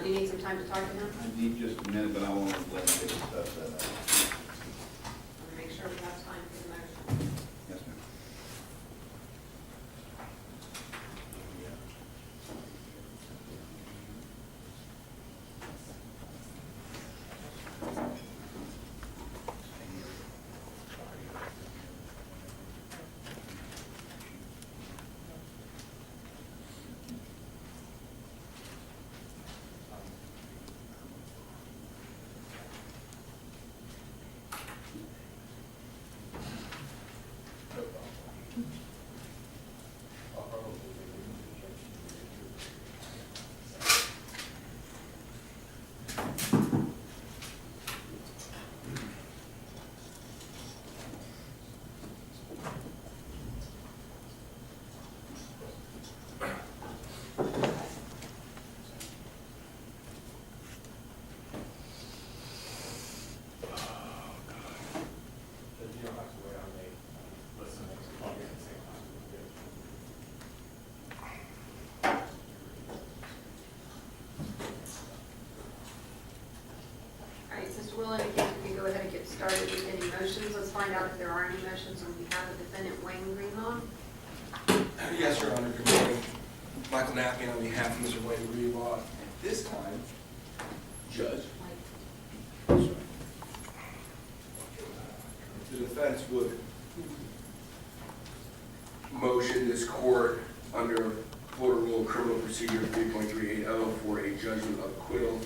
Do you need some time to talk to him? I need just a minute, but I want to let him get his stuff set up. I want to make sure we have time for the motion. Yes, ma'am. All right, Mr. Willen, if you can go ahead and get started with any motions. Let's find out if there are any motions on behalf of defendant Wayne Greenlaw. Yes, Your Honor. Good morning. Michael Nappian on behalf of Mr. Wayne Greenlaw. At this time, Judge, the defense would motion this court under Florida Rule of Criminal Procedure 3.380 for a judgment of acquittal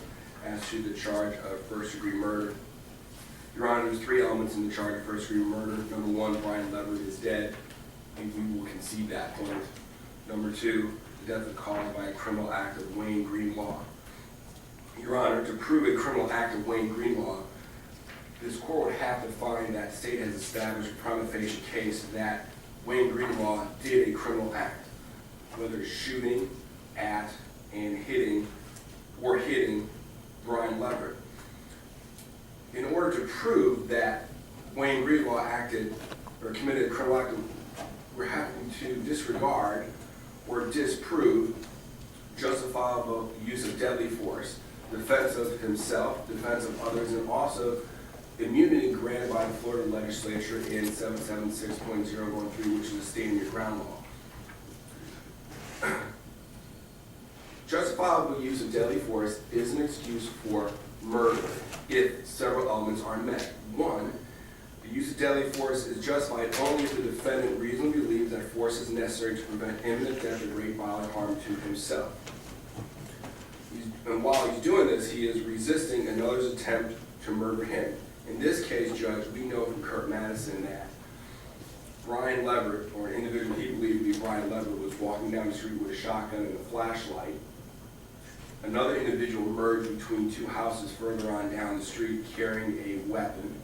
as to the charge of first-degree murder. Your Honor, there's three elements in the charge of first-degree murder. Number one, Brian Leverett is dead, and we will concede that point. Number two, the death of cause by a criminal act of Wayne Greenlaw. Your Honor, to prove a criminal act of Wayne Greenlaw, this court would have to find that state has established a prima facie case that Wayne Greenlaw did a criminal act, whether shooting at and hitting Brian Leverett. In order to prove that Wayne Greenlaw acted or committed a criminal act, we're having to disregard or disprove justifiable use of deadly force, defense of himself, defense of others, and also immunity granted by the Florida legislature in 776.013, which is a stand your ground law. Justifiable use of deadly force is an excuse for murder if several elements are met. One, the use of deadly force is justified only if the defendant reasonably believes that force is necessary to prevent imminent death or great bodily harm to himself. And while he's doing this, he is resisting another's attempt to murder him. In this case, Judge, we know from Kurt Madison that Brian Leverett, or an individual he believed to be Brian Leverett, was walking down the street with a shotgun and a flashlight. Another individual emerged between two houses further on down the street carrying a weapon,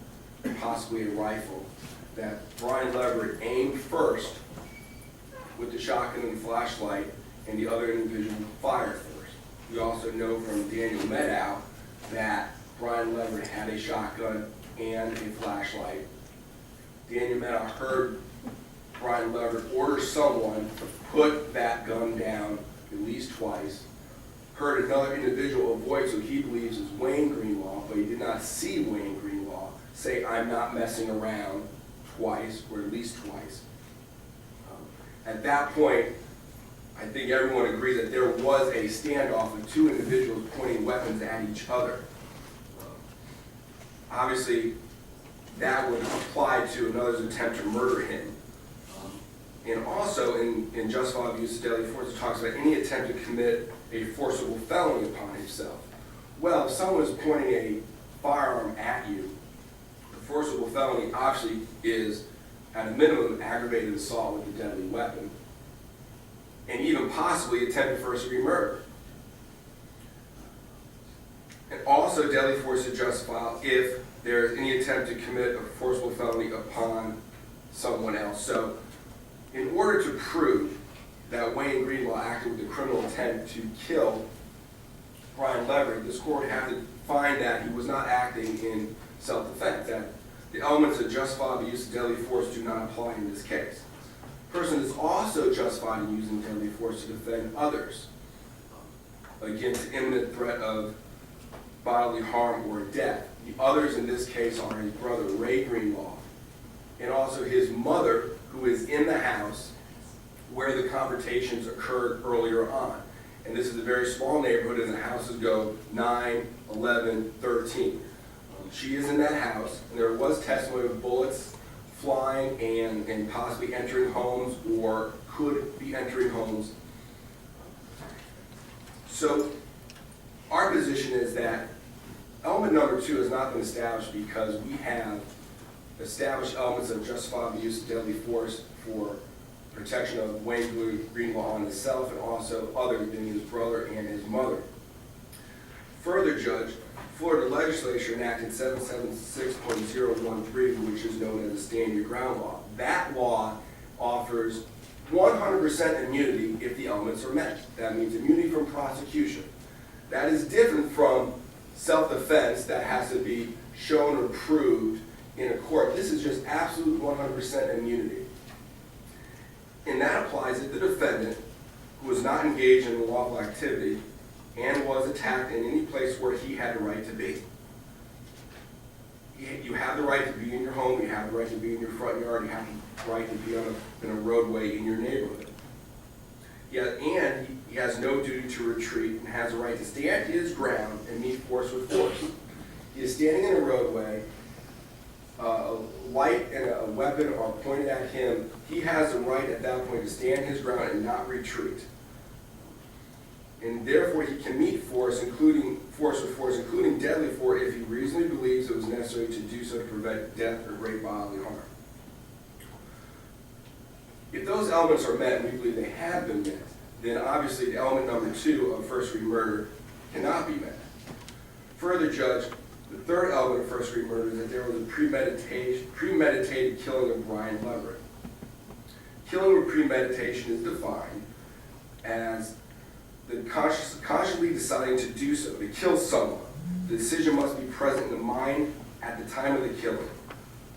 possibly a rifle, that Brian Leverett aimed first with the shotgun and the flashlight, and the other individual fired first. We also know from Daniel Medow that Brian Leverett had a shotgun and a flashlight. Daniel Medow heard Brian Leverett order someone to put that gun down at least twice. Heard another individual, a voice who he believes is Wayne Greenlaw, but he did not see Wayne Greenlaw, say, "I'm not messing around," twice, or at least twice. At that point, I think everyone agrees that there was a standoff of two individuals pointing weapons at each other. Obviously, that would apply to another's attempt to murder him. And also in justifiable use of deadly force, it talks about any attempt to commit a forcible felony upon himself. Well, if someone is pointing a firearm at you, the forcible felony obviously is, at a minimum, aggravated assault with a deadly weapon, and even possibly attempted first-degree murder. And also, deadly force is justifiable if there is any attempt to commit a forcible felony upon someone else. So, in order to prove that Wayne Greenlaw acted with a criminal intent to kill Brian Leverett, this court had to find that he was not acting in self-defense, that the elements of justifiable use of deadly force do not apply in this case. A person is also justified in using deadly force to defend others. against imminent threat of bodily harm or death. The others in this case are his brother, Ray Greenlaw, and also his mother, who is in the house where the confrontations occurred earlier on. And this is a very small neighborhood, and the houses go 9, 11, 13. She is in that house, and there was testimony of bullets flying and possibly entering homes or could be entering homes. So our position is that element number 2 has not been established because we have established elements of justifiable use of deadly force for protection of Wayne Greenlaw on himself and also others, being his brother and his mother. Further, Judge, Florida legislature enacted 776.013, which is known as the Stand Your Ground law. That law offers 100% immunity if the elements are met. That means immunity from prosecution. That is different from self-defense that has to be shown or proved in a court. This is just absolute 100% immunity. And that applies if the defendant, who was not engaged in unlawful activity and was attacked in any place where he had the right to be. You have the right to be in your home, you have the right to be in your front yard, you have the right to be in a roadway in your neighborhood. And he has no duty to retreat and has a right to stand his ground and meet force with force. He is standing in a roadway, a light and a weapon are pointed at him. He has the right at that point to stand his ground and not retreat. And therefore he can meet force, including force with force, including deadly force, if he reasonably believes it was necessary to do so to prevent death or great bodily harm. If those elements are met, and we believe they have been met, then obviously the element number 2 of first-degree murder cannot be met. Further, Judge, the third element of first-degree murder is that there was a premeditated killing of Brian Leverett. Killing with premeditation is defined as the consciously deciding to do so, to kill someone. The decision must be present in the mind at the time of the killing.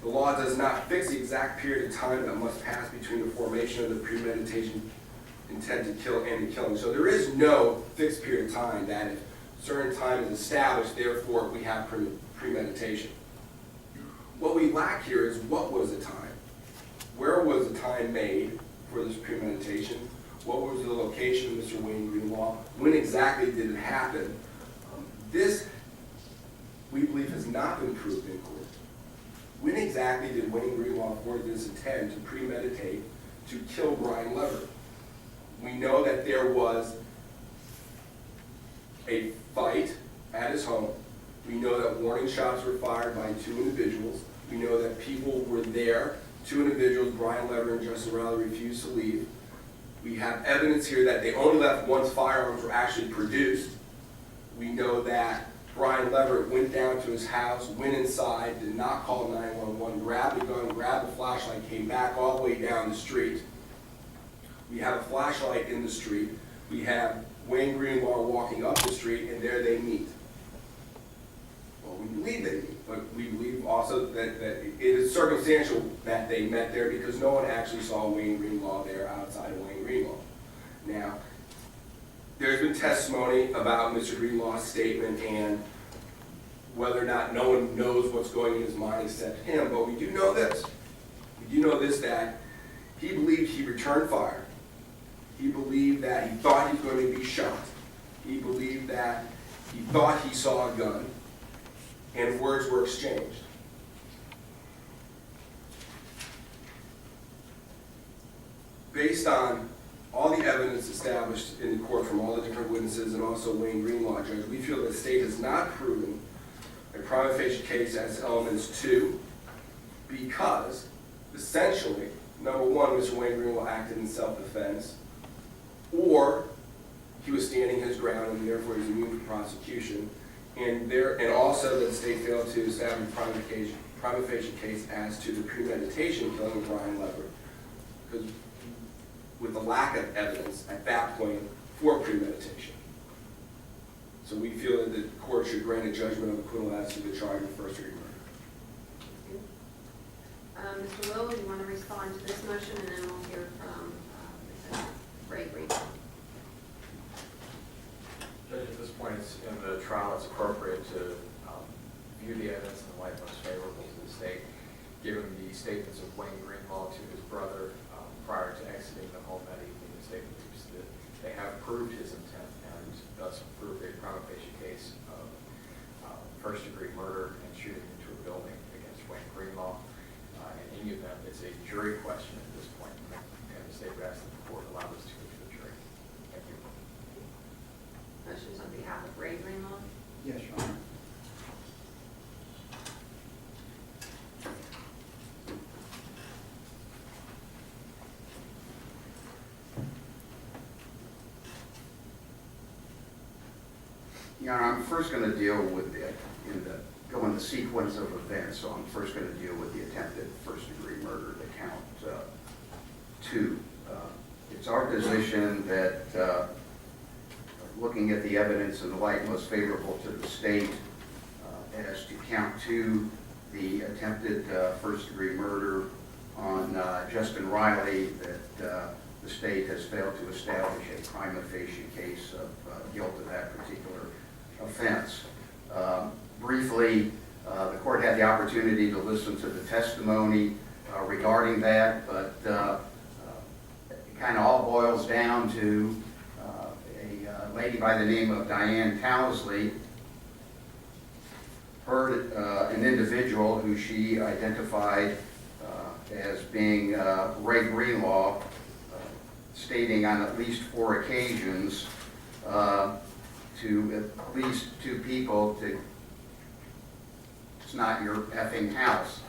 The law does not fix the exact period of time that must pass between the formation of the premeditation intent to kill and the killing. So there is no fixed period of time that if certain time is established, therefore we have premeditation. What we lack here is what was the time? Where was the time made for this premeditation? What was the location of Mr. Wayne Greenlaw? When exactly did it happen? This, we believe, has not been proved in court. When exactly did Wayne Greenlaw forge this intent to premeditate to kill Brian Leverett? We know that there was a fight at his home. We know that warning shots were fired by 2 individuals. We know that people were there. 2 individuals, Brian Leverett and Justin Riley, refused to leave. We have evidence here that they only left once firearms were actually produced. We know that Brian Leverett went down to his house, went inside, did not call 911, grabbed the gun, grabbed the flashlight, came back all the way down the street. We have a flashlight in the street. We have Wayne Greenlaw walking up the street, and there they meet. Well, we believe they meet, but we believe also that it is circumstantial that they met there because no one actually saw Wayne Greenlaw there outside of Wayne Greenlaw. Now, there's been testimony about Mr. Greenlaw's statement and whether or not no one knows what's going in his mind except him, but we do know this. We do know this, that he believed he returned fire. He believed that he thought he was going to be shot. He believed that he thought he saw a gun, and words were exchanged. Based on all the evidence established in the court from all the different witnesses and also Wayne Greenlaw, Judge, we feel that the state has not proven a prima facie case as elements 2 because, essentially, number 1, Mr. Wayne Greenlaw acted in self-defense, or he was standing his ground and therefore he was immune from prosecution, and also that the state failed to establish a prima facie case as to the premeditation killing of Brian Leverett, because with the lack of evidence at that point for premeditation. So we feel that the court should grant a judgment of acquittal as to the charge of first-degree murder. Mr. Will, you want to respond to this motion, and then we'll hear from Ray Green. to view the evidence in the light most favorable to the state, given the statements of Wayne Greenlaw to his brother prior to exiting the home that evening. The state believes that they have proved his intent and thus proved a prima facie case of first-degree murder and shooting into a building against Wayne Greenlaw. In any event, it's a jury question at this point, and the state would ask that the court allow this to go to the jury. Thank you. Motion's on behalf of Ray Greenlaw. Yes, Your Honor. Your Honor, I'm first going to deal with go in the sequence of events. So I'm first going to deal with the attempted first-degree murder, the count 2. It's our position that looking at the evidence in the light most favorable to the state, as to count 2, the attempted first-degree murder on Justin Riley, that the state has failed to establish a prima facie case of guilt of that particular offense. Briefly, the court had the opportunity to listen to the testimony regarding that, but it kind of all boils down to a lady by the name of Diane Towsley heard an individual who she identified as being Ray Greenlaw, stating on at least 4 occasions to at least 2 people to, "It's not your effing house,"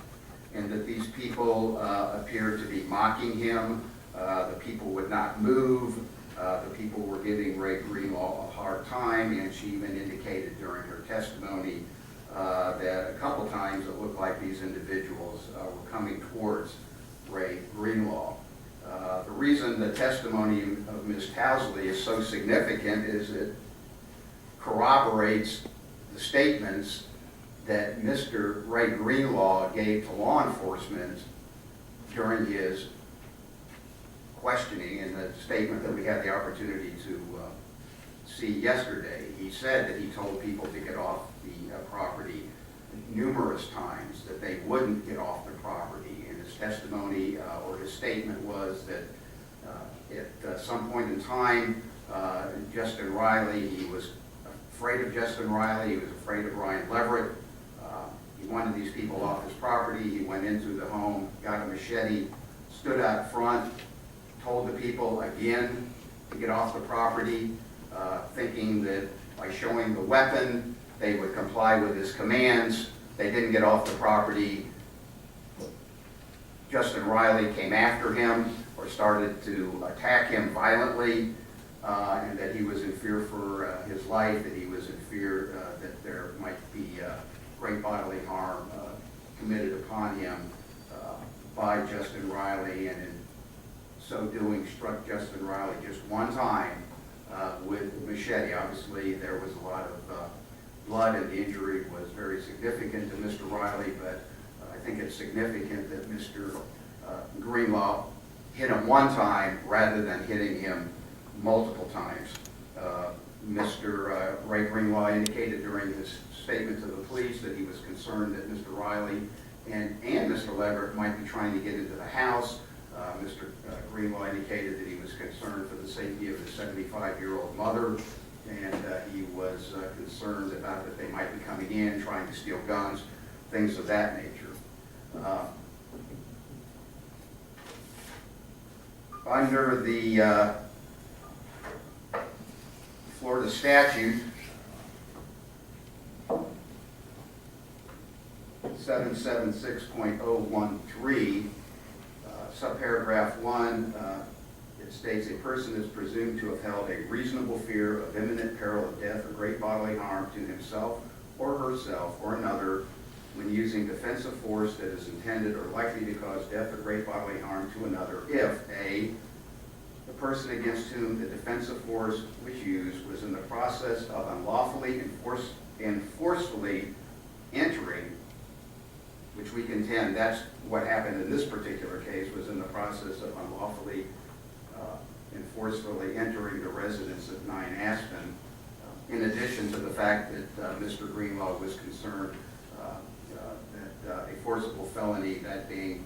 and that these people appeared to be mocking him. The people would not move. The people were giving Ray Greenlaw a hard time, and she even indicated during her testimony that a couple times it looked like these individuals were coming towards Ray Greenlaw. The reason the testimony of Ms. Towsley is so significant is it corroborates the statements that Mr. Ray Greenlaw gave to law enforcement during his questioning in the statement that we had the opportunity to see yesterday. He said that he told people to get off the property numerous times, that they wouldn't get off the property. And his testimony or his statement was that at some point in time, Justin Riley, he was afraid of Justin Riley, he was afraid of Ryan Leverett. He wanted these people off his property. He went into the home, got a machete, stood out front, told the people again to get off the property, thinking that by showing the weapon, they would comply with his commands. They didn't get off the property. Justin Riley came after him or started to attack him violently, and that he was in fear for his life, that he was in fear that there might be great bodily harm committed upon him by Justin Riley, and in so doing struck Justin Riley just one time with a machete. Obviously, there was a lot of blood, and the injury was very significant to Mr. Riley, but I think it's significant that Mr. Greenlaw hit him one time rather than hitting him multiple times. Mr. Ray Greenlaw indicated during his statement to the police that he was concerned that Mr. Riley and Mr. Leverett might be trying to get into the house. Mr. Greenlaw indicated that he was concerned for the safety of his 75-year-old mother, and he was concerned about that they might be coming in, trying to steal guns, things of that nature. Under the Florida statute 776.013, subparagraph 1, it states a person is presumed to have held a reasonable fear of imminent peril of death or great bodily harm to himself or herself or another when using defensive force that is intended or likely to cause death or great bodily harm to another if A, the person against whom the defensive force was used was in the process of unlawfully and forcefully entering, which we contend that's what happened in this particular case, was in the process of unlawfully and forcefully entering the residence of 9 Aspen, in addition to the fact that Mr. Greenlaw was concerned that a forcible felony, that being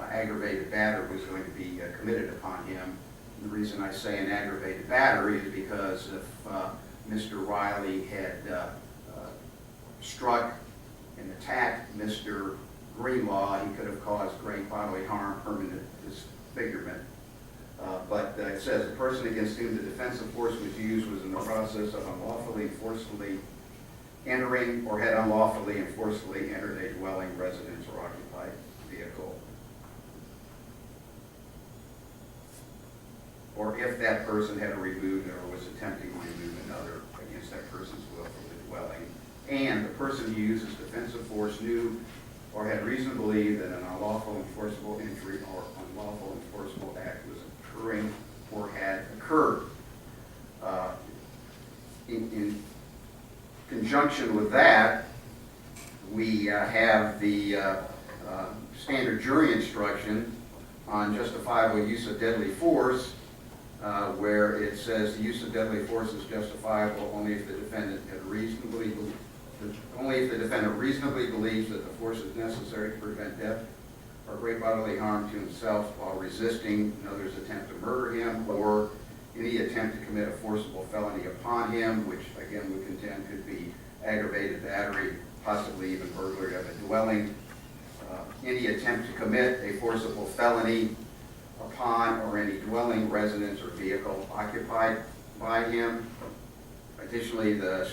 aggravated battery, was going to be committed upon him. The reason I say an aggravated battery is because if Mr. Riley had struck and attacked Mr. Greenlaw, he could have caused great bodily harm, permanent disfigurement. But it says the person against whom the defensive force was used was in the process of unlawfully and forcefully entering or had unlawfully and forcefully entered a dwelling, residence, or occupied vehicle. Or if that person had removed or was attempting to remove another against that person's will from the dwelling, and the person who uses defensive force knew or had reason to believe that an unlawful and forcible entry or unlawful and forcible act was occurring or had occurred. In conjunction with that, we have the standard jury instruction on justifiable use of deadly force, where it says the use of deadly force is justifiable only if the defendant reasonably believes that the force is necessary to prevent death or great bodily harm to himself while resisting another's attempt to murder him, or any attempt to commit a forcible felony upon him, which again we contend could be aggravated battery, possibly even burglary of a dwelling. Any attempt to commit a forcible felony upon or any dwelling, residence, or vehicle occupied by him. Additionally, the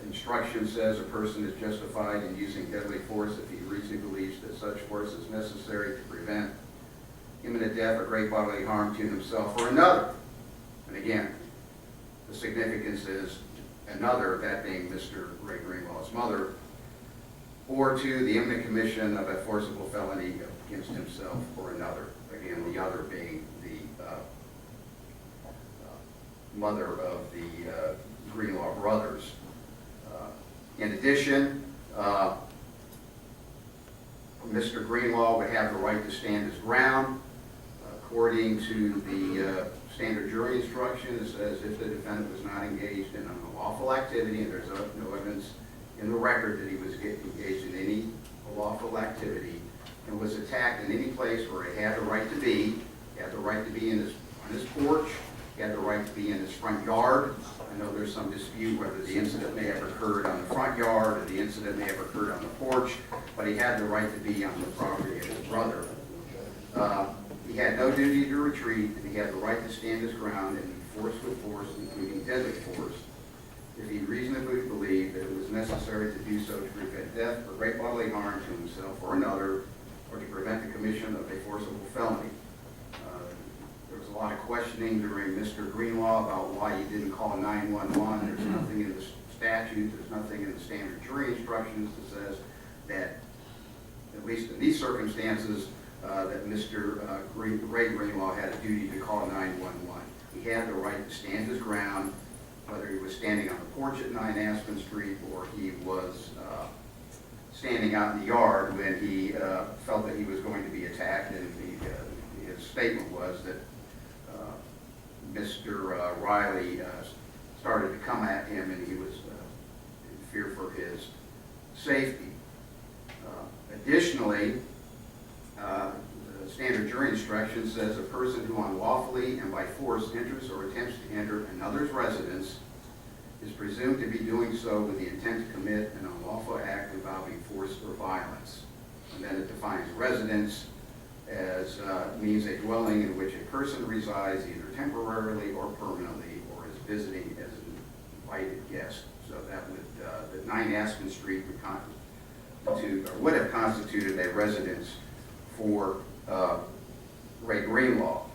instruction says a person is justified in using deadly force if he reasonably believes that such force is necessary to prevent imminent death or great bodily harm to himself or another. And again, the significance is another, that being Mr. Ray Greenlaw's mother, or to the imminent commission of a forcible felony against himself or another. Again, the other being the mother of the Greenlaw brothers. In addition, Mr. Greenlaw would have the right to stand his ground. According to the standard jury instruction, it says if the defendant was not engaged in an unlawful activity, and there's no evidence in the record that he was engaged in any unlawful activity, and was attacked in any place where he had the right to be. He had the right to be on his porch. He had the right to be in his front yard. I know there's some dispute whether the incident may have occurred on the front yard or the incident may have occurred on the porch, but he had the right to be on the property of his brother. He had no duty to retreat, and he had the right to stand his ground and be forced with force, including deadly force, if he reasonably believed that it was necessary to do so to prevent death or great bodily harm to himself or another, or to prevent the commission of a forcible felony. There was a lot of questioning during Mr. Greenlaw about why he didn't call 911. There's nothing in the statute, there's nothing in the standard jury instructions that says that, at least in these circumstances, that Mr. Ray Greenlaw had a duty to call 911. He had the right to stand his ground, whether he was standing on the porch at 9 Aspen Street or he was standing out in the yard when he felt that he was going to be attacked. And his statement was that Mr. Riley started to come at him and he was in fear for his safety. Additionally, the standard jury instruction says a person who unlawfully and by force enters or attempts to enter another's residence is presumed to be doing so with the intent to commit an unlawful act involving force or violence. And then it defines residence as means a dwelling in which a person resides either temporarily or permanently, or is visiting as an invited guest. So that would, the 9 Aspen Street would have constituted a residence for Ray Greenlaw.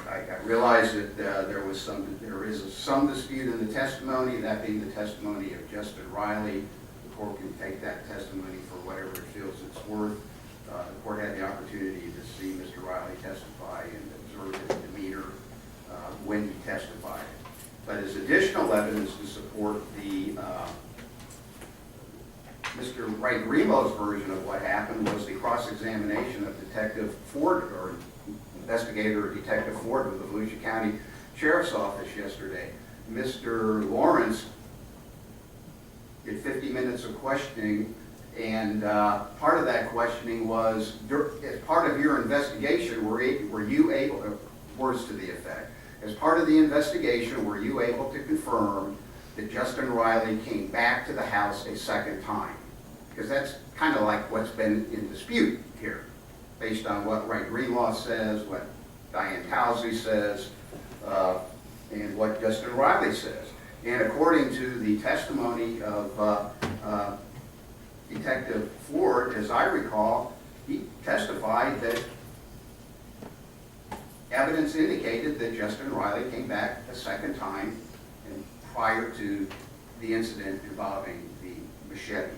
I realize that there is some dispute in the testimony, that being the testimony of Justin Riley. The court can take that testimony for whatever it feels it's worth. The court had the opportunity to see Mr. Riley testify and observe his demeanor when he testified. But as additional evidence to support the Mr. Ray Greenlaw's version of what happened was the cross-examination of Detective Ford, or Investigator Detective Ford with the Volusia County Sheriff's Office yesterday. Mr. Lawrence did 50 minutes of questioning, and part of that questioning was, as part of your investigation, were you able, words to the effect, as part of the investigation, were you able to confirm that Justin Riley came back to the house a second time? Because that's kind of like what's been in dispute here, based on what Greenlaw says, what Diane Towsey says, and what Justin Riley says. And according to the testimony of Detective Ford, as I recall, he testified that evidence indicated that Justin Riley came back a second time and prior to the incident involving the machete.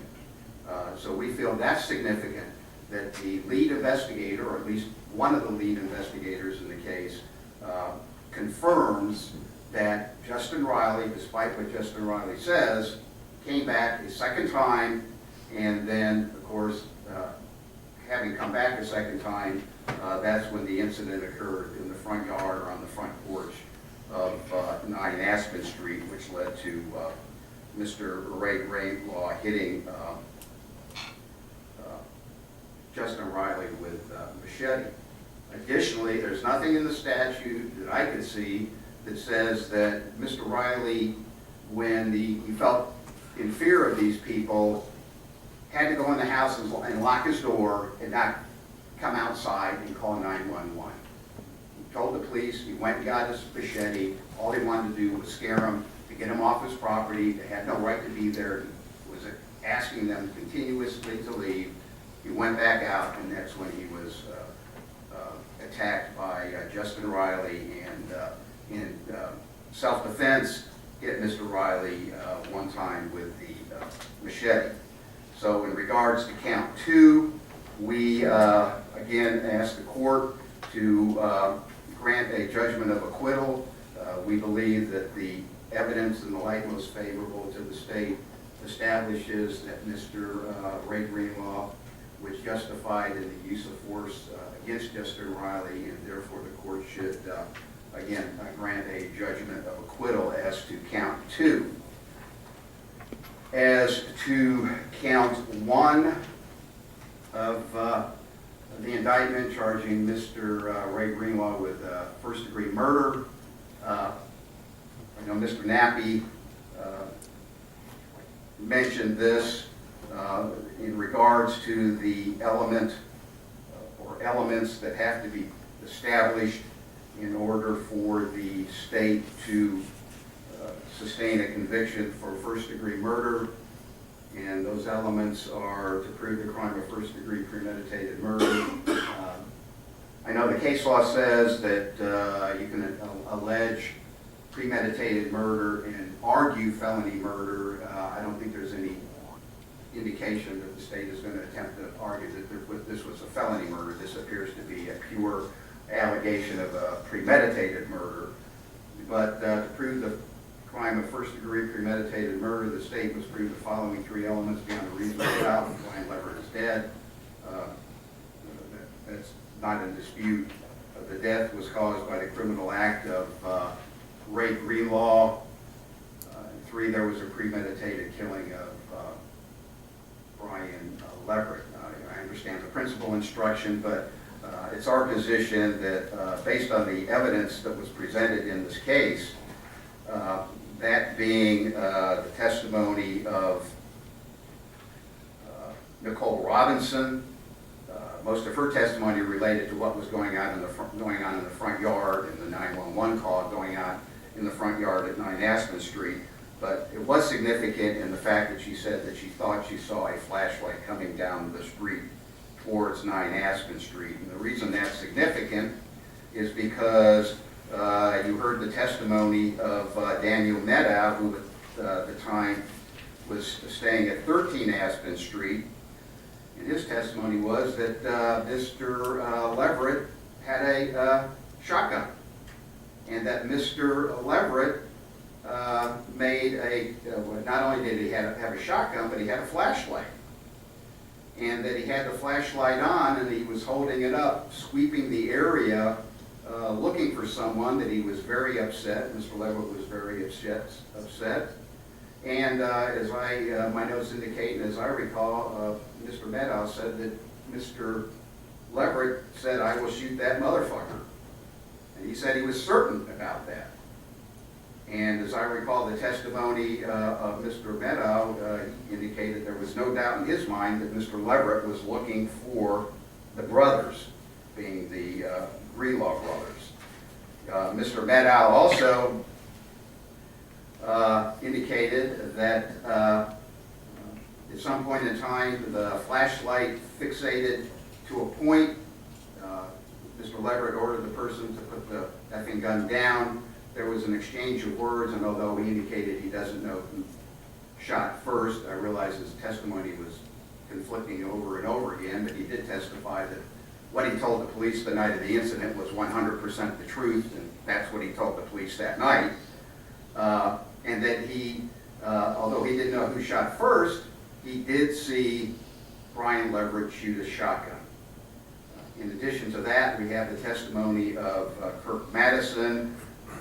So we feel that's significant, that the lead investigator, or at least one of the lead investigators in the case, confirms that Justin Riley, despite what Justin Riley says, came back a second time, and then, of course, having come back a second time, that's when the incident occurred in the front yard or on the front porch of 9 Aspen Street, which led to Mr. Ray Greenlaw hitting Justin Riley with machete. Additionally, there's nothing in the statute that I could see that says that Mr. Riley, when he felt in fear of these people, had to go in the house and lock his door and not come outside and call 911. He told the police, he went and got his machete. All he wanted to do was scare him, to get him off his property. They had no right to be there. He was asking them continuously to leave. He went back out, and that's when he was attacked by Justin Riley, and in self-defense hit Mr. Riley one time with the machete. So in regards to count 2, we again ask the court to grant a judgment of acquittal. We believe that the evidence in the light most favorable to the state establishes that Mr. Ray Greenlaw was justified in the use of force against Justin Riley, and therefore the court should again grant a judgment of acquittal as to count 2. As to count 1 of the indictment charging Mr. Ray Greenlaw with first-degree murder, I know Mr. Nappy mentioned this in regards to the element or elements that have to be established in order for the state to sustain a conviction for first-degree murder. And those elements are to prove the crime of first-degree premeditated murder. I know the case law says that you can allege premeditated murder and argue felony murder. I don't think there's any indication that the state is going to attempt to argue that this was a felony murder. This appears to be a pure allegation of a premeditated murder. But to prove the crime of first-degree premeditated murder, the state must prove the following 3 elements beyond a reasonable doubt. Brian Leverett is dead. That's not in dispute. The death was caused by the criminal act of Ray Greenlaw. 3, there was a premeditated killing of Brian Leverett. I understand the principal instruction, but it's our position that based on the evidence that was presented in this case, that being the testimony of Nicole Robinson, most of her testimony related to what was going on in the front yard, and the 911 call going on in the front yard at 9 Aspen Street. But it was significant in the fact that she said that she thought she saw a flashlight coming down the street towards 9 Aspen Street. And the reason that's significant is because you heard the testimony of Daniel Meadow, who at the time was staying at 13 Aspen Street. And his testimony was that Mr. Leverett had a shotgun, and that Mr. Leverett made not only did he have a shotgun, but he had a flashlight. And that he had the flashlight on, and he was holding it up, sweeping the area, looking for someone, that he was very upset. Mr. Leverett was very upset. And as my notes indicate, and as I recall, Mr. Meadow said that Mr. Leverett said, "I will shoot that motherfucker." And he said he was certain about that. And as I recall the testimony of Mr. Meadow, he indicated there was no doubt in his mind that Mr. Leverett was looking for the brothers, being the Greenlaw brothers. Mr. Meadow also indicated that at some point in time the flashlight fixated to a point. Mr. Leverett ordered the person to put the effing gun down. There was an exchange of words, and although he indicated he doesn't know who shot first, I realize his testimony was conflicting over and over again, but he did testify that what he told the police the night of the incident was 100% the truth, and that's what he told the police that night. And that he, although he didn't know who shot first, he did see Brian Leverett shoot a shotgun. In addition to that, we have the testimony of Kirk Madison,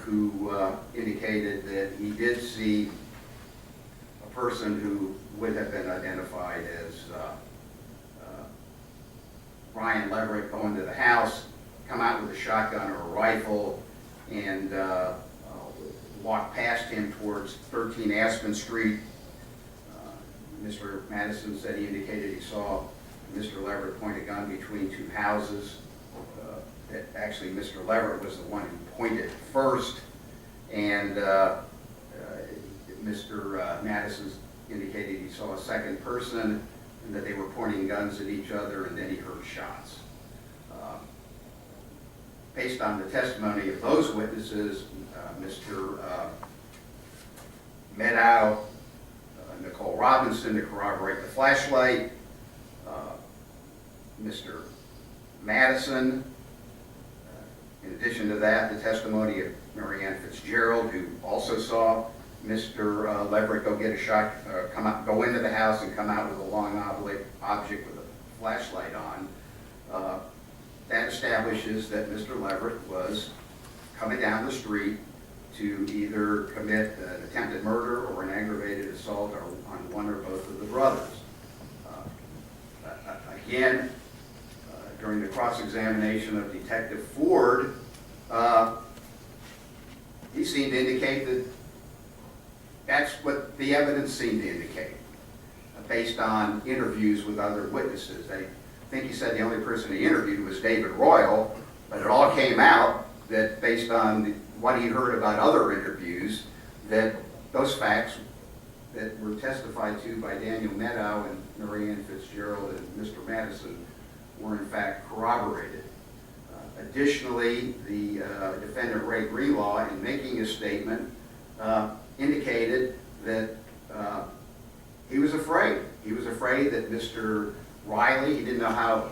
who indicated that he did see a person who would have been identified as Brian Leverett go into the house, come out with a shotgun or a rifle, and walk past him towards 13 Aspen Street. Mr. Madison said he indicated he saw Mr. Leverett point a gun between two houses. That actually Mr. Leverett was the one who pointed first, and Mr. Madison indicated he saw a second person and that they were pointing guns at each other, and then he heard shots. Based on the testimony of those witnesses, Mr. Meadow, Nicole Robinson to corroborate the flashlight, Mr. Madison. In addition to that, the testimony of Mary Ann Fitzgerald, who also saw Mr. Leverett go get a shot, go into the house and come out with a long object with a flashlight on. That establishes that Mr. Leverett was coming down the street to either commit an attempted murder or an aggravated assault on one or both of the brothers. Again, during the cross-examination of Detective Ford, he seemed to indicate that that's what the evidence seemed to indicate, based on interviews with other witnesses. I think he said the only person he interviewed was David Royal, but it all came out that based on what he heard about other interviews, that those facts that were testified to by Daniel Meadow and Mary Ann Fitzgerald and Mr. Madison were in fact corroborated. Additionally, the defendant Ray Greenlaw, in making his statement, indicated that he was afraid. He was afraid that Mr. Riley, he didn't know how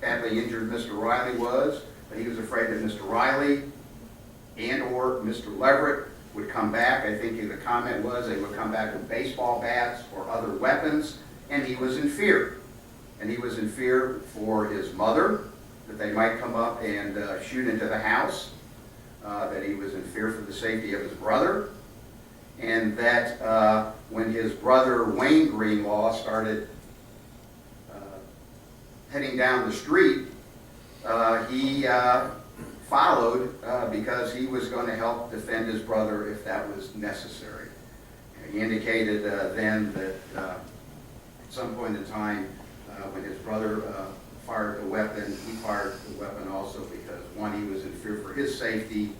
badly injured Mr. Riley was, but he was afraid that Mr. Riley and or Mr. Leverett would come back. I think the comment was they would come back with baseball bats or other weapons, and he was in fear. And he was in fear for his mother, that they might come up and shoot into the house, that he was in fear for the safety of his brother, and that when his brother Wayne Greenlaw started heading down the street, he followed because he was going to help defend his brother if that was necessary. He indicated then that at some point in time when his brother fired the weapon, he fired the weapon also because, one, he was in fear for his safety,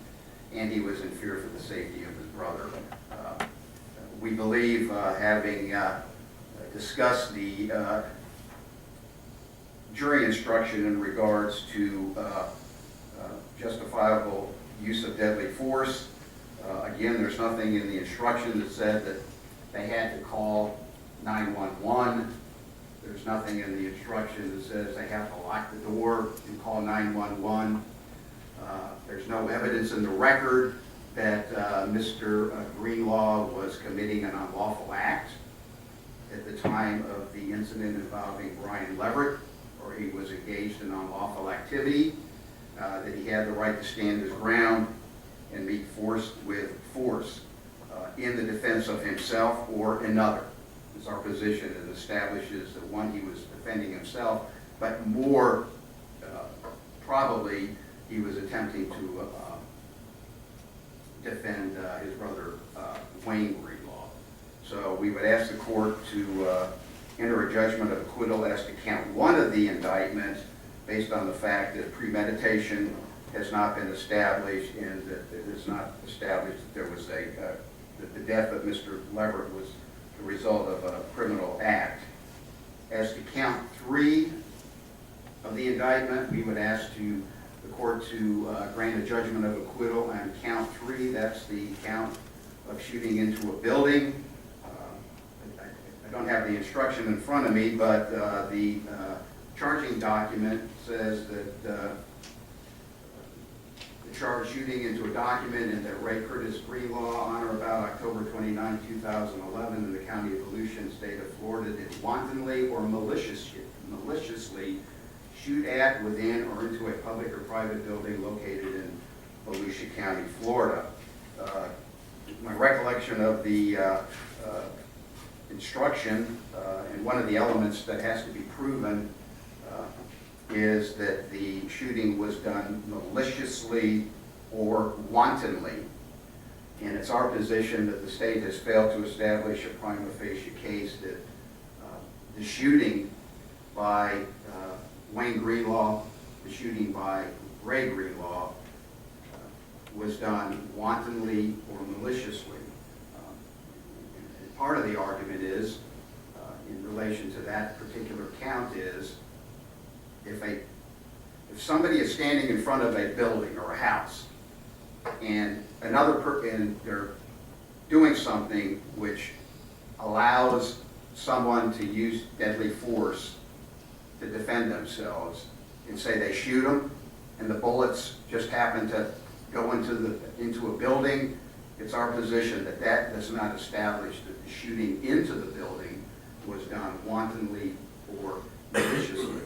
and he was in fear for the safety of his brother. We believe, having discussed the jury instruction in regards to justifiable use of deadly force, again, there's nothing in the instruction that said that they had to call 911. There's nothing in the instruction that says they have to lock the door and call 911. There's no evidence in the record that Mr. Greenlaw was committing an unlawful act at the time of the incident involving Brian Leverett, or he was engaged in unlawful activity, that he had the right to stand his ground and meet force with force. in the defense of himself or another. It's our position. It establishes that, one, he was defending himself, but more probably he was attempting to defend his brother Wayne Greenlaw. So we would ask the court to enter a judgment of acquittal as to count one of the indictments based on the fact that premeditation has not been established and that it is not established that there was that the death of Mr. Leverett was the result of a criminal act. As to count 3 of the indictment, we would ask the court to grant a judgment of acquittal on count 3. That's the count of shooting into a building. I don't have the instruction in front of me, but the charging document says that the charge shooting into a document and that Ray Curtis Greenlaw on or about October 29, 2011 in the county of Volusia, state of Florida, did wantonly or maliciously shoot at, within, or into a public or private building located in Volusia County, Florida. My recollection of the instruction and one of the elements that has to be proven is that the shooting was done maliciously or wantonly. And it's our position that the state has failed to establish a prima facie case that the shooting by Wayne Greenlaw, the shooting by Ray Greenlaw was done wantonly or maliciously. And part of the argument is, in relation to that particular count, is if somebody is standing in front of a building or a house and and they're doing something which allows someone to use deadly force to defend themselves, and say they shoot them and the bullets just happen to go into a building, it's our position that that does not establish that the shooting into the building was done wantonly or maliciously.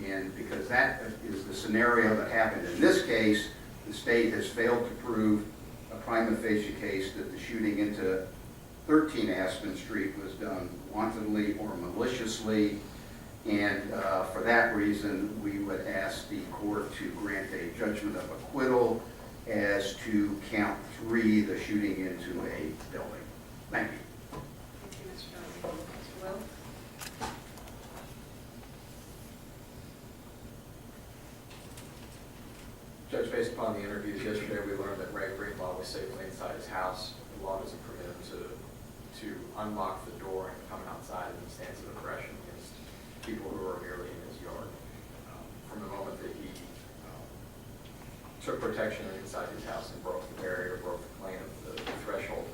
And because that is the scenario that happened in this case, the state has failed to prove a prima facie case that the shooting into 13 Aspen Street was done wantonly or maliciously. And for that reason, we would ask the court to grant a judgment of acquittal as to count 3, the shooting into a building. Thank you. Thank you, Mr. Donovan. Mr. Will? Judge, based upon the interviews yesterday, we learned that Ray Greenlaw was safely inside his house. The law doesn't permit him to unlock the door and come outside in the stance of aggression against people who are merely in his yard. From the moment that he took protection inside his house and broke the barrier, broke the plane of the threshold,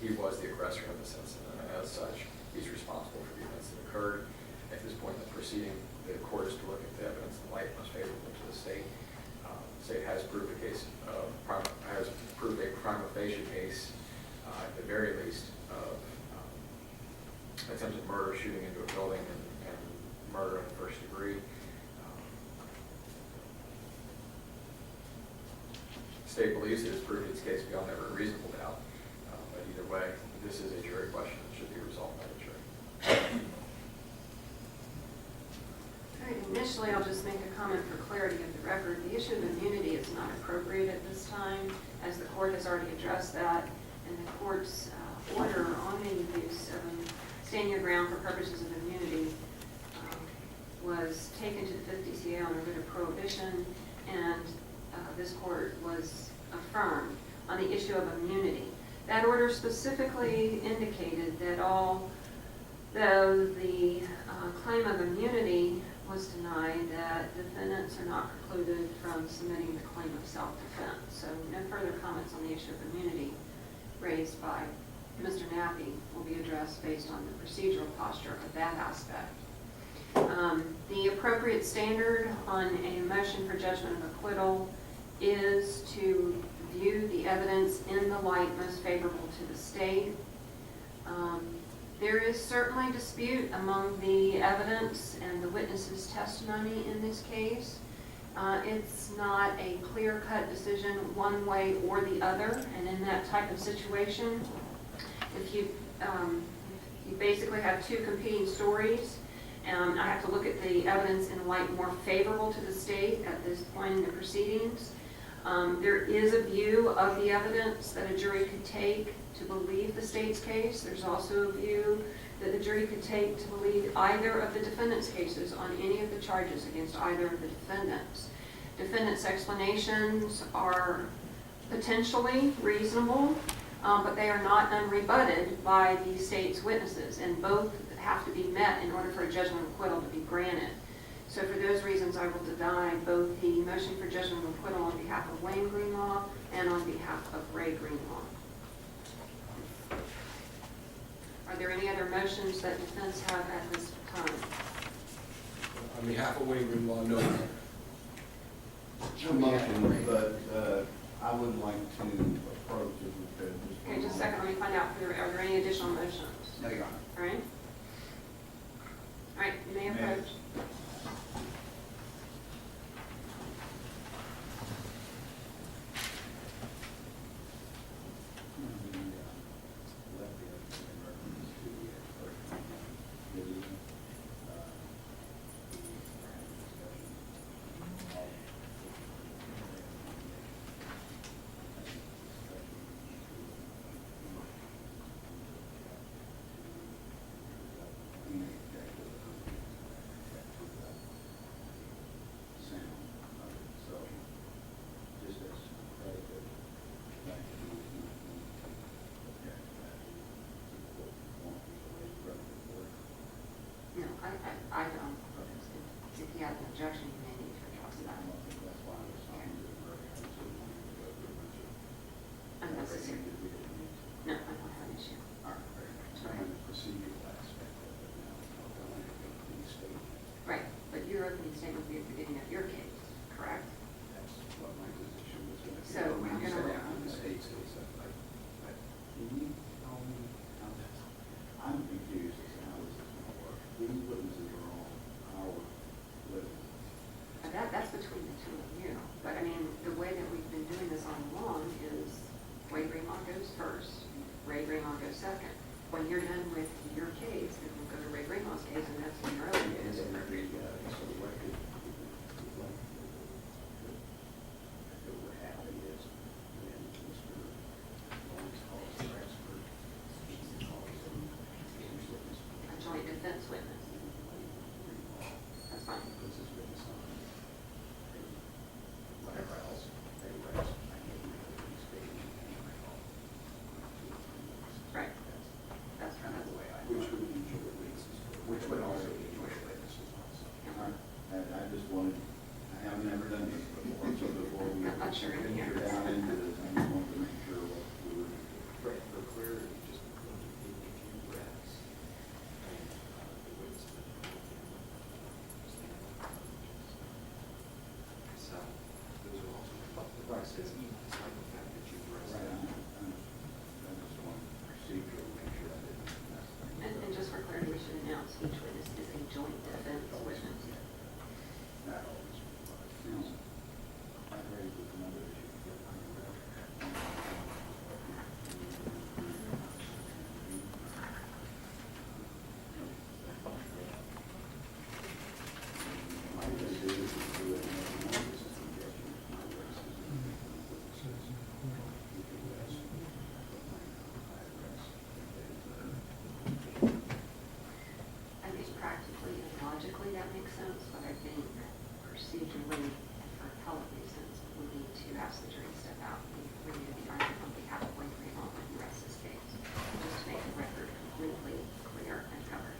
he was the aggressor in this incident, and as such, he's responsible for the events that occurred. At this point in the proceeding, the court is to look at the evidence in light most favorable to the state. The state has proved a prima facie case, at the very least, of attempted murder, shooting into a building, and murder in the first degree. The state believes it has proved its case beyond every reasonable doubt. But either way, this is a jury question that should be resolved by the jury. All right, initially, I'll just make a comment for clarity of the record. The issue of immunity is not appropriate at this time, as the court has already addressed that, and the court's order on the use of stand your ground for purposes of immunity was taken to the 50 CA on a writ of prohibition, and this court was affirmed on the issue of immunity. That order specifically indicated that although the claim of immunity was denied, that defendants are not precluded from submitting the claim of self-defense. So no further comments on the issue of immunity raised by Mr. Nappy will be addressed based on the procedural posture of that aspect. The appropriate standard on a motion for judgment of acquittal is to view the evidence in the light most favorable to the state. There is certainly dispute among the evidence and the witnesses' testimony in this case, It's not a clear-cut decision one way or the other, and in that type of situation, if you basically have two competing stories, I have to look at the evidence in a light more favorable to the state at this point in the proceedings. There is a view of the evidence that a jury could take to believe the state's case. There's also a view that the jury could take to believe either of the defendant's cases on any of the charges against either of the defendants. Defendants' explanations are potentially reasonable, but they are not unrebutted by the state's witnesses, and both have to be met in order for a judgment of acquittal to be granted. So for those reasons, I will deny both the motion for judgment of acquittal on behalf of Wayne Greenlaw and on behalf of Ray Greenlaw. Are there any other motions that defense have at this time? On behalf of Wayne Greenlaw, no. No motion, but I would like to approach if we could. Okay, just a second, let me find out, are there any additional motions? No, Your Honor. All right? All right, you may approach. No, I don't. If you have an objection, you may need to address that. Unnecessary. No, I don't have an issue. Right, but your opening statement will be at the beginning of your case, correct? So we're gonna. I'm confused as to how this is going to work. These witnesses are all our witnesses. That's between the two of you, but I mean, the way that we've been doing this all along is Wayne Greenlaw goes first, Ray Greenlaw goes second. When you're done with your case, then we'll go to Ray Greenlaw's case, and that's when your other case is appropriate. A joint defense witness. That's fine. Right. That's right. Which would also be joint witnesses also. I just wanted, I have never done this before, so before we I'm not sure in here. venture down into this, I just wanted to make sure what we were. Right, for clarity, just if you reps, the witness. So, those are also, the process, despite the fact that you've Right, addressed it. I just want procedural, make sure I didn't mess things up. And just for clarity, we should announce each witness is a joint defense witness. Not always. No. I raised with another issue. My decision is to do it, and this is the objection, my I think practically and logically that makes sense, but I think procedurally, for appellate reasons, we need to ask the jury to step out and review the argument on behalf of Wayne Greenlaw when he rests his case, just to make the record completely clear and covered.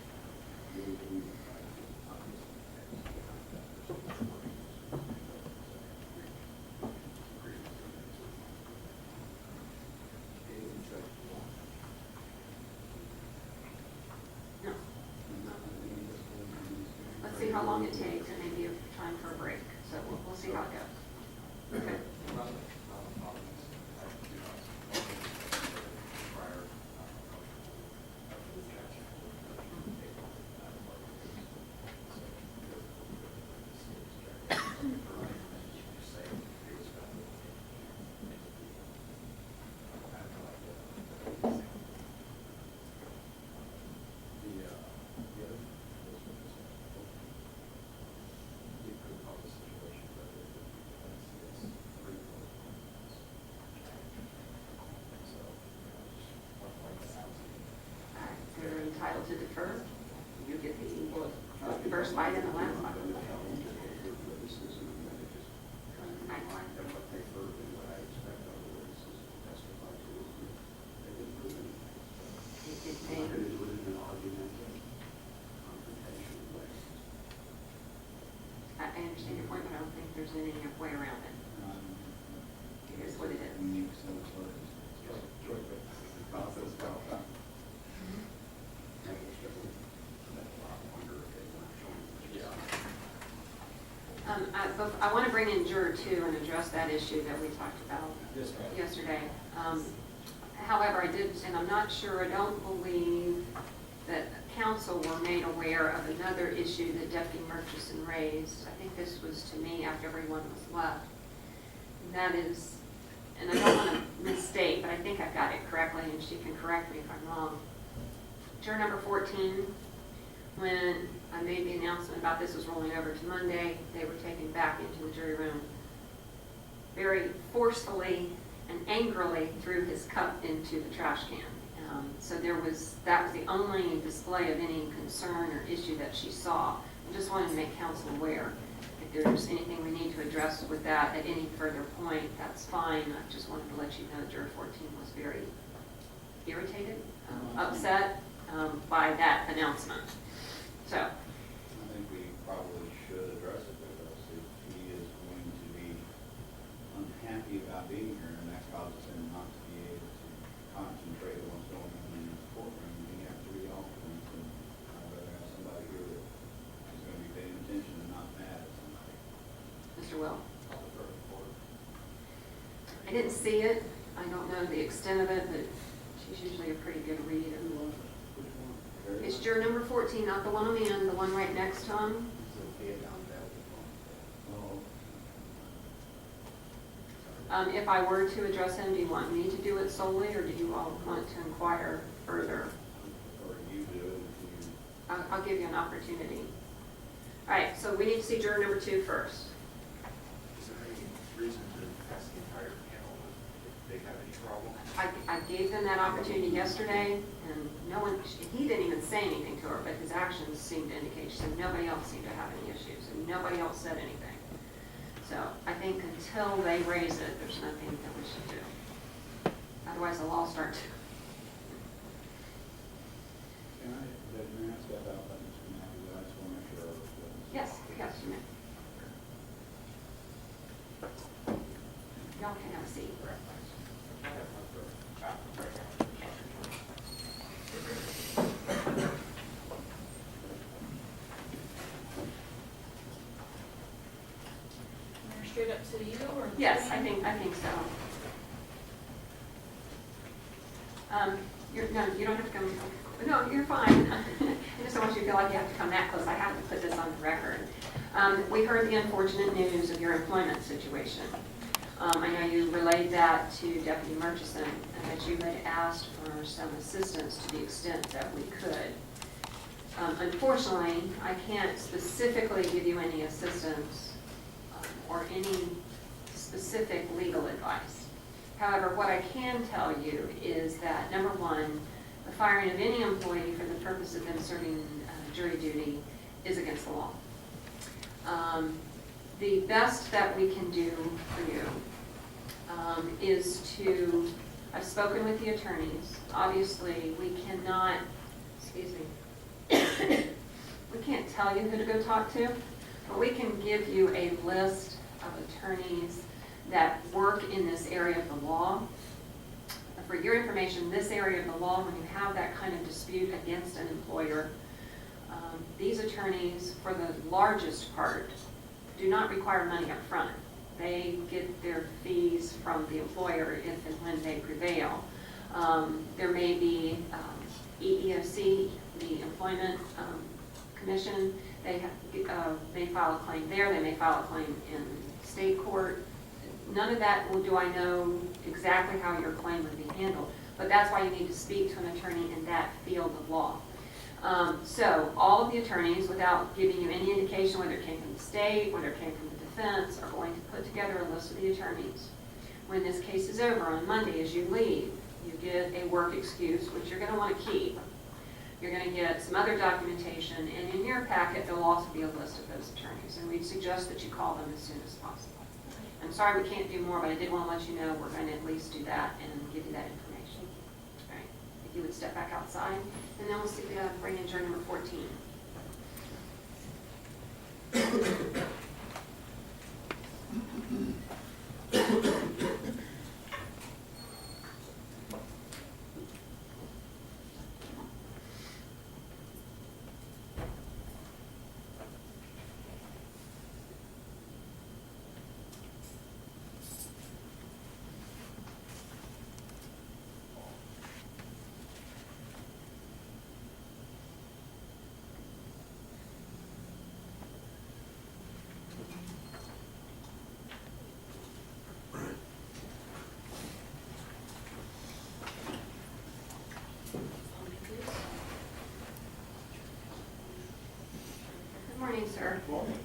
No. Let's see how long it takes, and maybe time for a break, so we'll see how it goes. Okay. understand your point, but I don't think there's any way around it. It is what it is. I want to bring in juror 2 and address that issue that we talked about Yes, ma'am. yesterday. However, I'm not sure, I don't believe that council were made aware of another issue that Deputy Murchison raised. I think this was to me after everyone was left. And that is, and I don't want to misstate, but I think I've got it correctly, and she can correct me if I'm wrong. Juror number 14, when I made the announcement about this was rolling over to Monday, they were taken back into the jury room. Very forcefully and angrily threw his cup into the trash can. So that was the only display of any concern or issue that she saw. I just wanted to make council aware. If there's anything we need to address with that at any further point, that's fine. I just wanted to let you know juror 14 was very irritated, upset by that announcement. So, I think we probably should address it because if he is going to be unhappy about being here and that causes him not to be able to concentrate on what's going on in his courtroom, he has 3 alternates, and I'd rather have somebody here that is going to be paying attention and not mad at somebody. Mr. Will? I'll defer to the board. I didn't see it. I don't know the extent of it, but she's usually a pretty good reader. It's juror number 14, not the one on the end, the one right next to him. If I were to address him, do you want me to do it solely, or do you all want to inquire further? Or you do it if you. I'll give you an opportunity. All right, so we need to see juror number 2 first. Is there any reason to ask the entire panel if they have any problem? I gave them that opportunity yesterday, and no one, he didn't even say anything to her, but his actions seemed to indicate, she said nobody else seemed to have any issues, and nobody else said anything. So I think until they raise it, there's nothing that we should do. Otherwise, the law starts. Can I ask about that, Mr. Matthews? I just want to make sure I was. Yes, yes, you may. Y'all can have a seat. Straight up to you, or? Yes, I think so. No, you don't have to come, no, you're fine. I just don't want you to feel like you have to come that close. I have to put this on the record. We heard the unfortunate news of your employment situation. I know you relayed that to Deputy Murchison, and that you had asked for some assistance to the extent that we could. Unfortunately, I can't specifically give you any assistance or any specific legal advice. However, what I can tell you is that, number one, the firing of any employee for the purpose of them serving jury duty is against the law. The best that we can do for you is to, I've spoken with the attorneys. Obviously, we cannot, we can't tell you who to go talk to, but we can give you a list of attorneys that work in this area of the law. For your information, this area of the law, when you have that kind of dispute against an employer, these attorneys, for the largest part, do not require money up front. They get their fees from the employer if and when they prevail. There may be EEOC, the Employment Commission. They may file a claim there. They may file a claim in state court. None of that do I know exactly how your claim would be handled, but that's why you need to speak to an attorney in that field of law. So all of the attorneys, without giving you any indication whether it came from the state, whether it came from the defense, are going to put together a list of the attorneys. When this case is over on Monday, as you leave, you get a work excuse, which you're going to want to keep. You're going to get some other documentation, and in your packet, there'll also be a list of those attorneys, and we'd suggest that you call them as soon as possible. I'm sorry we can't do more, but I did want to let you know we're going to at least do that and give you that information. All right. If you would step back outside, and then we'll see, bring in juror number 14. sir. Morning.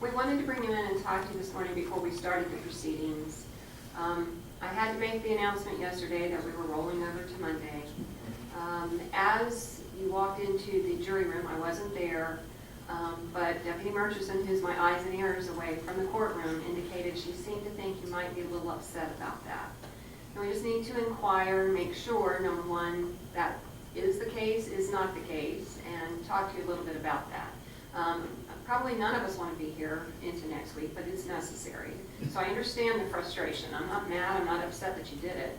We wanted to bring you in and talk to you this morning before we started the proceedings. I had to make the announcement yesterday that we were rolling over to Monday. As you walked into the jury room, I wasn't there, but Deputy Murchison, who's my eyes and ears away from the courtroom, indicated she seemed to think you might be a little upset about that. And we just need to inquire, make sure, number one, that is the case, is not the case, and talk to you a little bit about that. Probably none of us want to be here into next week, but it's necessary. So I understand the frustration. I'm not mad, I'm not upset that you did it.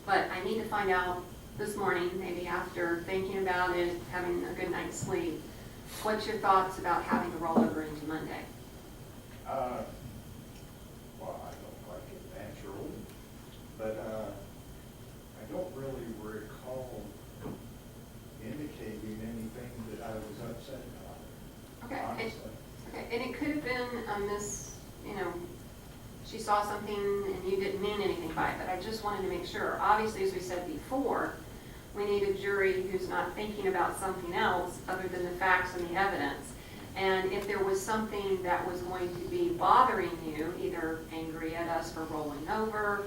But I need to find out this morning, maybe after thinking about it, having a good night's sleep, what's your thoughts about having to roll over into Monday? Well, I don't like it natural, but I don't really recall indicating anything that I was upset about, Okay. honestly. Okay, and it could have been she saw something and you didn't mean anything by it, but I just wanted to make sure. Obviously, as we said before, we need a jury who's not thinking about something else other than the facts and the evidence. And if there was something that was going to be bothering you, either angry at us for rolling over,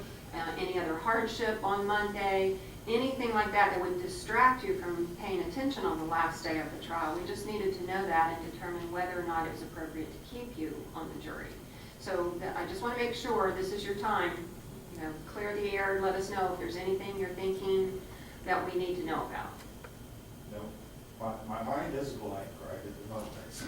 any other hardship on Monday, anything like that that would distract you from paying attention on the last day of the trial, we just needed to know that and determine whether or not it was appropriate to keep you on the jury. So I just want to make sure this is your time, clear the air and let us know if there's anything you're thinking that we need to know about. No, my mind is blank right at the moment, so.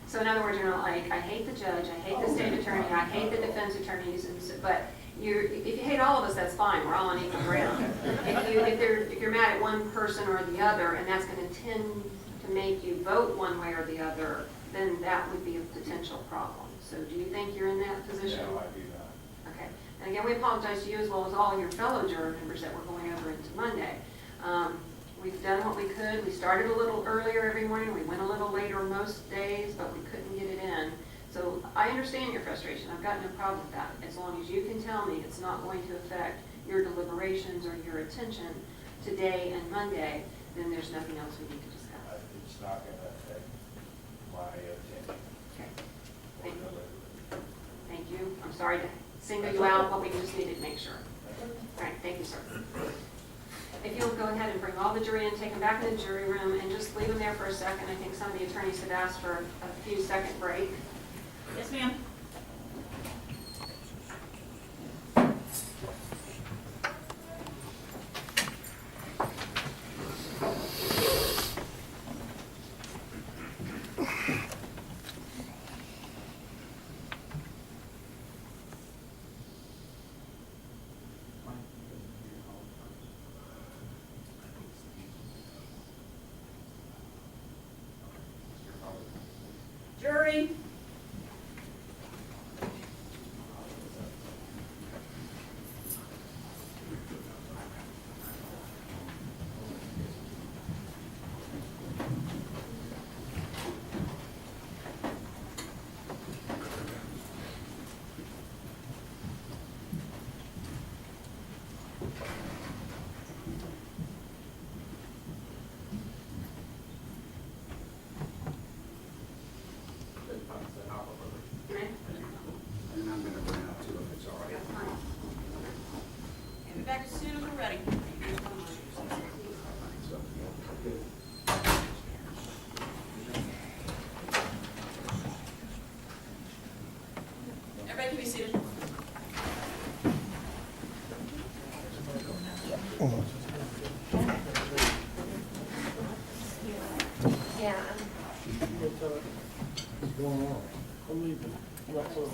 So in other words, you're not like, I hate the judge, I hate the state attorney, I hate the defense attorneys, but if you hate all of us, that's fine, we're all on equal ground. If you're mad at one person or the other, and that's going to tend to make you vote one way or the other, then that would be a potential problem. So do you think you're in that position? No, I do not. Okay. And again, we apologize to you as well as all your fellow juror members that were going over into Monday. We've done what we could. We started a little earlier every morning. We went a little later most days, but we couldn't get it in. So I understand your frustration. I've got no problem with that. As long as you can tell me it's not going to affect your deliberations or your attention today and Monday, then there's nothing else we need to discuss. It's not going to affect my attention. Okay. or Thank you. delivery. Thank you. I'm sorry to single you out, but we just needed to make sure. All right, thank you, sir. If you'll go ahead and bring all the jury in, take them back in the jury room, and just leave them there for a second. I think some of the attorneys have asked for a few second break. Yes, ma'am. Jury. And I'm going to bring up too, if it's all right. And be back as soon as we're ready. Everybody can be seated. Yeah. What's going on? I'm leaving. I'm not close.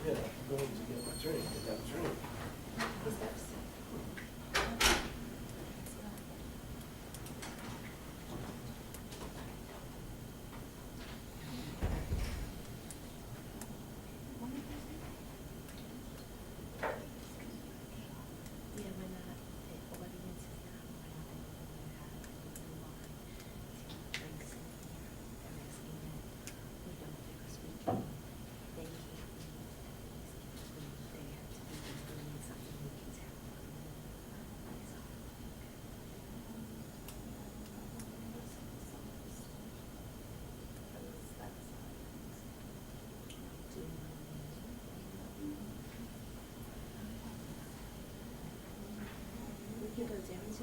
Yeah, going to get my drink. I got a drink.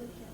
we can.